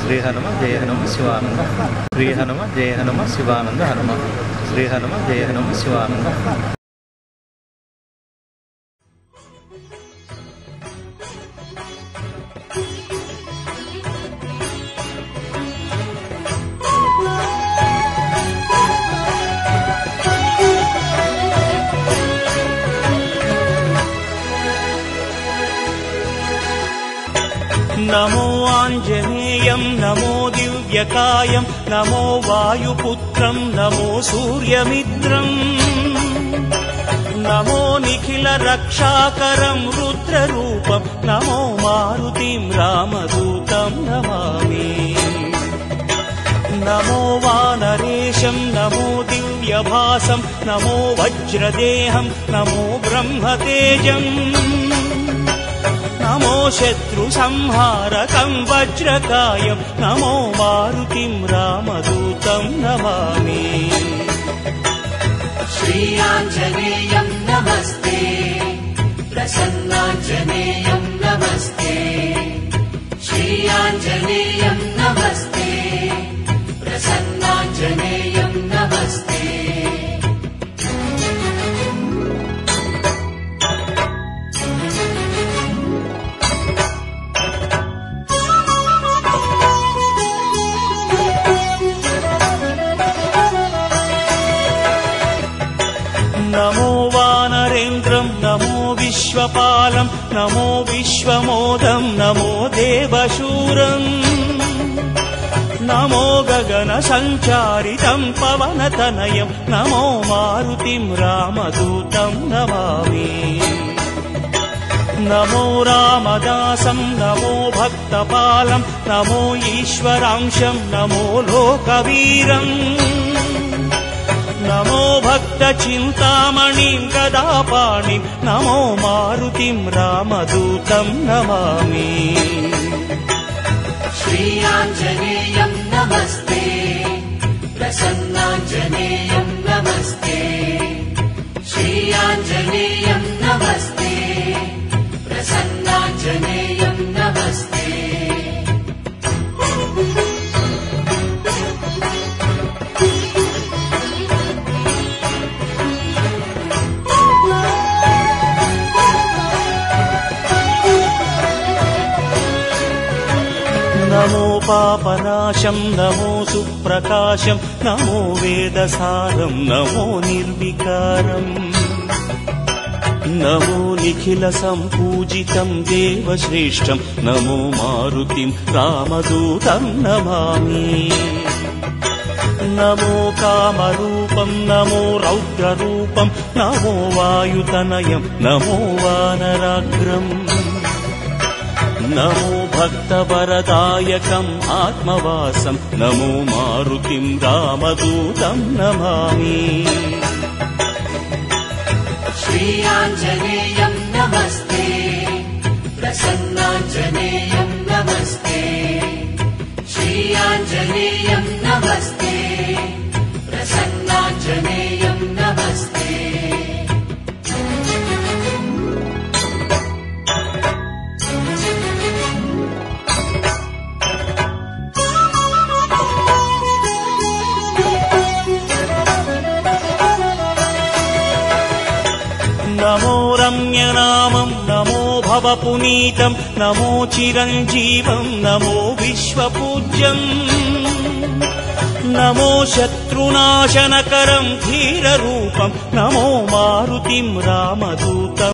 శ్రీ హనుమ జయ హనుమ శివానంద. శ్రీ హనుమ జయ హనుమ శివానంద హనుమ. శ్రీ హనుమ జయ హనుమ శివానంద. नमो आञ्जनेयं नमो दिव्यकायं नमो वायुपुत्रं नमो सूर्यमित्रं नमो निखिलरक्षाकरं रुद्ररूपं नमो मारुतिं रामदूतं नमामि. नमो वानरेशं नमो दिव्यभासं नमो वज्रदेहं नमो ब्रह्मतेजम् नमो शत्रुसंहारकं वज्रकायं नमो मारुतिं रामदूतं नमामि. श्री आञ्जनेयं नमस्ते प्रसन्नाञ्जनेयं नमस्ते. श्री आञ्जनेयं नमस्ते प्रसन्नाञ्जनेयं नमस्ते. नमो वानरेन्द्रं नमो विश्वपालं नमो विश्वमोदं नमो देवशूरं नमो गगनसञ्चारितं पवनतनयं नमो मारुतिं रामदूतं नमामि. नमो रामदासं नमो भक्तपालं नमो ईश्वरांशं नमो लोकवीरम् नमो भक्तचिन्तामणिं गदापाणिं नमो मारुतिं रामदूतं नमामि. श्री आञ्जनेयं नमस्ते प्रसन्नाञ्जनेयं नमस्ते. श्री आञ्जनेयं नमस्ते प्रसन्नाञ्जनेयं नमस्ते. नमो पापनाशं नमो सुप्रकाशं नमो वेदसारं नमो निर्विकारम् नमो निखिलसम्पूजितं देवश्रेष्ठं नमो मारुतिं रामदूतं नमामि. नमो कामरूपं नमो रौद्ररूपं नमो वायुतनयं नमो वानराग्रम् नमो भक्तवरदायकम् आत्मवासं नमो मारुतिं रामदूतं नमामि. श्री आञ्जनेयं नमस्ते प्रसन्नाञ्जनेयं नमस्ते. श्री आञ्जनेयं नमस्ते प्रसन्नाञ्जनेयं नमस्ते. नमो रम्यनामं नमो भवपुनीतं नमो चिरञ्जीवं नमो विश्वपूज्यं नमो शत्रुनाशनकरं धीररूपं नमो मारुतिं रामदूतं